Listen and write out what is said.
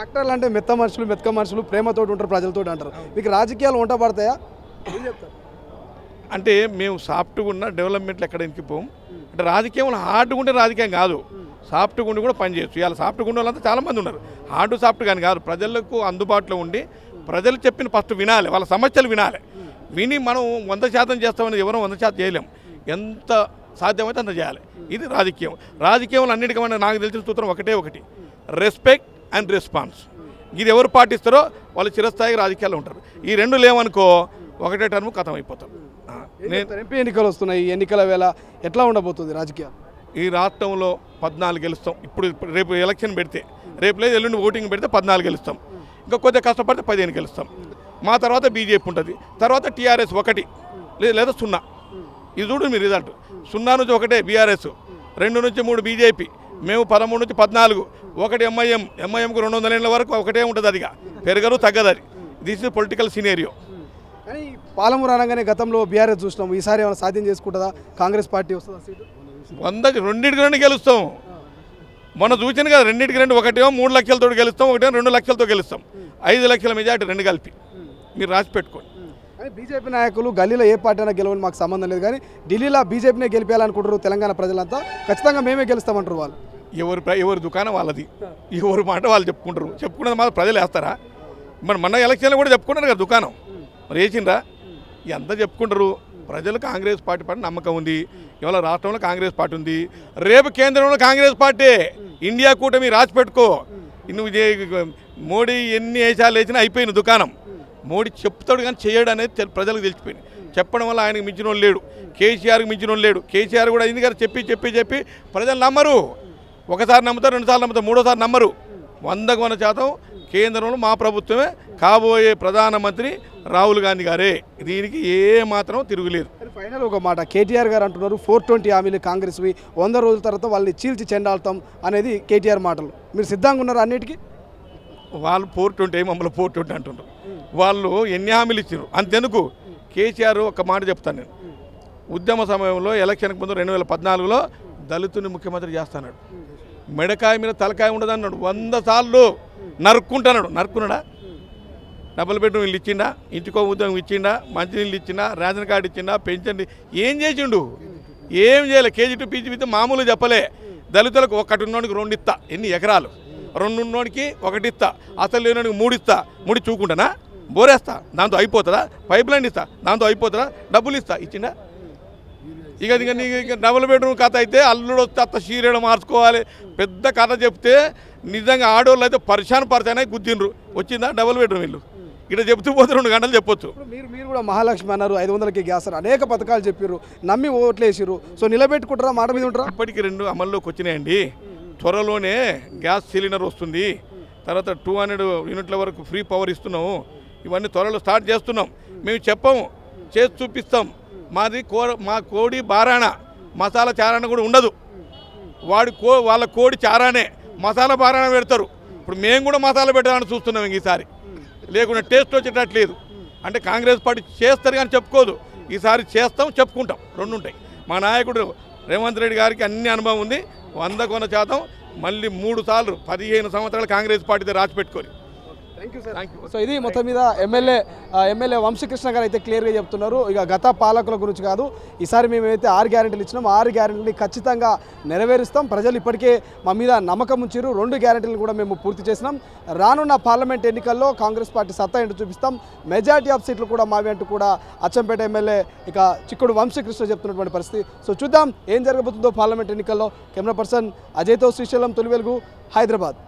డాక్టర్లు అంటే మెత్త మనుషులు ప్రేమతో ఉంటారు, ప్రజలతో అంటారు. మీకు రాజకీయాలు వంట పడతాయా? ఏం చెప్తారు? అంటే మేము సాఫ్ట్గా ఉన్న డెవలప్మెంట్లు ఎక్కడ పోం. అంటే రాజకీయం హార్డ్గా ఉంటే రాజకీయం కాదు, సాఫ్ట్గా ఉండి కూడా పనిచేయచ్చు. ఇవాళ సాఫ్ట్గా ఉండే వాళ్ళంతా చాలామంది ఉన్నారు. హార్డ్ సాఫ్ట్ కానీ కాదు, ప్రజలకు అందుబాటులో ఉండి ప్రజలు చెప్పిన ఫస్ట్ వినాలి, వాళ్ళ సమస్యలు వినాలి. విని మనం 100% చేస్తామని ఎవరో 100% చేయలేం. ఎంత సాధ్యమైతే అంత చేయాలి. ఇది రాజకీయం. రాజకీయంలో అన్నిటికన్నా నాకు తెలిసిన సూత్రం ఒకటి, రెస్పెక్ట్ అండ్ రెస్పాన్స్. ఇది ఎవరు పాటిస్తారో వాళ్ళు చిరస్థాయిగా రాజకీయాల్లో ఉంటారు. ఈ రెండు లేవనుకో ఒకటే టర్మ్ ఖతం అయిపోతారు. ఎంపీ ఎన్నికలు వస్తున్నాయి, ఈ ఎన్నికల వేళ ఎట్లా ఉండబోతుంది రాజకీయాలు? ఈ రాష్ట్రంలో 14 గెలుస్తాం. ఇప్పుడు రేపు ఎలక్షన్ పెడితే, రేపు లేదు ఎల్లుండి ఓటింగ్ పెడితే 14 గెలుస్తాం. ఇంకా కొద్దిగా కష్టపడితే 15 గెలుస్తాం. మా తర్వాత బీజేపీ ఉంటుంది, తర్వాత టీఆర్ఎస్ 1 లేదా 0. ఇది చూడు మీ రిజల్ట్. 0 నుంచి 1 బీఆర్ఎస్, 2 నుంచి 3 బీజేపీ, మేము 13 నుంచి 14, 1 ఎంఐఎంకు 200 ఏళ్ళ వరకు ఒకటే ఉంటుంది. అదిగా పెరగరు తగ్గదు. అది దిస్ ఇస్ పొలిటికల్ సినేరియో. కానీ పాలమూరు అనగానే గతంలో బీఆర్ఎస్ చూసినాం, ఈసారి ఏమైనా సాధ్యం చేసుకుంటుందా? కాంగ్రెస్ పార్టీ వస్తుందా సీటు? 2 గెలుస్తాం. మొన్న చూసాను కదా, 2 ఒకటేమో 3 లక్షలతో గెలుస్తాం, ఒకటేమో 2 లక్షలతో గెలుస్తాం. 5 లక్షల మెజార్టీ 2 కలిపి మీరు రాసి పెట్టుకోండి. కానీ బీజేపీ నాయకులు గల్లీలో ఏ పార్టీ అయినా గెలవని మాకు సంబంధం లేదు, కానీ ఢిల్లీలో బీజేపీనే గెలిపేయాలనుకుంటారు తెలంగాణ ప్రజలంతా. ఖచ్చితంగా మేమే గెలుస్తామంటారు వాళ్ళు. ఎవరి దుకాణం వాళ్ళది, ఎవరి మాట వాళ్ళు చెప్పుకుంటారు. చెప్పుకున్నది మాత్రం ప్రజలు వేస్తారా? మరి మొన్న ఎలక్షన్లో కూడా చెప్పుకుంటారు కదా దుకాణం, మరి వేసిండ్రా? ఎంత చెప్పుకుంటారు? ప్రజలు కాంగ్రెస్ పార్టీ పైన నమ్మకం ఉంది. ఇవాళ రాష్ట్రంలో కాంగ్రెస్ పార్టీ ఉంది, రేపు కేంద్రంలో కాంగ్రెస్ పార్టీ. ఇండియా కూటమి రాసి పెట్టుకో. నువ్వు మోడీ ఎన్ని వేషాలు వేసినా అయిపోయిన దుకాణం. మోడీ చెప్తాడు కానీ చేయడు అనేది ప్రజలకు తెలిసిపోయింది. చెప్పడం వల్ల ఆయనకు మించిన వాళ్ళు లేడు, కేసీఆర్కి మించిన వాళ్ళు లేడు. కేసీఆర్ కూడా అయింది కదా, చెప్పి ప్రజలు నమ్మరు. ఒకసారి నమ్ముతారు, 2 సార్లు నమ్ముతారు, 3వ సారి నమ్మరు. 100% కేంద్రంలో మా ప్రభుత్వమే కాబోయే ప్రధానమంత్రి రాహుల్ గాంధీ గారే. దీనికి ఏ మాత్రం తిరుగులేదు. ఫైనల్ ఒక మాట, కేటీఆర్ గారు అంటున్నారు 420 హామీలు కాంగ్రెస్వి, 100 రోజుల తర్వాత వాళ్ళని చీల్చి చెండాల్తాం అనేది కేటీఆర్ మాటలు. మీరు సిద్ధంగా ఉన్నారు అన్నిటికీ? వాళ్ళు 420 మమ్మల్ని 420 అంటున్నారు. వాళ్ళు ఎన్ని హామీలు ఇచ్చారు అంతెందుకు? కేసీఆర్ ఒక మాట చెప్తాను నేను. ఉద్యమ సమయంలో ఎలక్షన్కి ముందు 2014లో దళితుని ముఖ్యమంత్రి చేస్తాడు. మెడకాయ మీద తలకాయ ఉండదు అన్నాడు. 100 సార్లు నరుక్కుంటున్నాడు. నరుక్కున్నాడా? డబుల్ బెడ్రూమ్ ఇల్లు ఇచ్చిండా? ఇంటికో ఉద్యోగం ఇచ్చిండా? మంచినీళ్ళు ఇచ్చిండా? రేషన్ కార్డు ఇచ్చిండా? పెన్షన్ ఏం చేసిండు? ఏం చేయలే. కేజీ టు పీజీ విత్ మామూలు చెప్పలే. దళితులకు 1 ఉన్నోడికి 2 ఇస్తా, ఎన్ని ఎకరాలు, 2 ఉన్నోడికి 1 ఇస్తా, అసలు లేనోడికి 3 ఇస్తా. 3 చూకుంటానా? బోరేస్తా, దాంతో అయిపోతుందా? పైప్ లైన్ ఇస్తా, దాంతో అయిపోతుందా? డబ్బులు ఇస్తా, ఇచ్చిండా? ఇక నీకు డబుల్ బెడ్రూమ్ కథ అయితే అల్లుడు వస్తే అత్త చీరేడు మార్చుకోవాలి. పెద్ద కథ చెప్తే నిజంగా ఆడవాళ్ళు అయితే పరిశాన గుద్దిండ్రు. వచ్చిందా డబుల్ బెడ్రూమ్ ఇల్లు? ఇక్కడ చెప్తూ పోతే 2 గంటలు చెప్పొచ్చు. మీరు కూడా మహాలక్ష్మి అన్నారు, 500కి గ్యాస్ అనేక పథకాలు చెప్పారు, నమ్మి ఓట్లు వేసారు. సో నిలబెట్టుకుంటారా? మాట మీద ఉంటారా? ఇప్పటికి 2 అమల్లోకి వచ్చినాయండి. త్వరలోనే గ్యాస్ సిలిండర్ వస్తుంది. తర్వాత 200 యూనిట్ల వరకు ఫ్రీ పవర్ ఇస్తున్నాము. ఇవన్నీ త్వరలో స్టార్ట్ చేస్తున్నాం. మేము చెప్పాము, చేసి చూపిస్తాం. మా కోడి బారాణ, మసాలా చారాణ కూడా ఉండదు. వాళ్ళ కోడి చారానే మసాలా బారాణ పెడతారు. ఇప్పుడు మేము కూడా మసాలా పెట్టాలని చూస్తున్నాం ఈసారి. లేకుండా టేస్ట్ వచ్చేటట్లేదు. అంటే కాంగ్రెస్ పార్టీ చేస్తారు కానీ చెప్పుకోదు. ఈసారి చేస్తాం, చెప్పుకుంటాం, 2 ఉంటాయి. మా నాయకుడు రేవంత్ రెడ్డి గారికి అన్ని అనుభవం ఉంది. 100% మళ్ళీ 3 సార్లు 15 సంవత్సరాలు కాంగ్రెస్ పార్టీతో రాసి పెట్టుకొని. Thank you. సో ఇది మొత్తం మీద ఎమ్మెల్యే వంశీకృష్ణ గారు అయితే క్లియర్గా చెప్తున్నారు. ఇక గత పాలకుల గురించి కాదు, ఈసారి మేమైతే 6 గ్యారెంటీలు ఇచ్చినాం, 6 గ్యారెంటీని ఖచ్చితంగా నెరవేరుస్తాం. ప్రజలు ఇప్పటికే మా మీద నమ్మకం ఉంచారు. 2 గ్యారెంటీలు కూడా మేము పూర్తి చేసినాం. రానున్న పార్లమెంట్ ఎన్నికల్లో కాంగ్రెస్ పార్టీ సత్తా ఏంటో చూపిస్తాం. మెజారిటీ ఆఫ్ సీట్లు కూడా మావి అంటూ కూడా అచ్చంపేట ఎమ్మెల్యే ఇక చిక్కుడు వంశీకృష్ణ చెప్తున్నటువంటి పరిస్థితి. సో చూద్దాం ఏం జరగబోతుందో పార్లమెంట్ ఎన్నికల్లో. కెమెరా పర్సన్ అజయ్తో శ్రీశైలం, తొలి వెలుగు, హైదరాబాద్.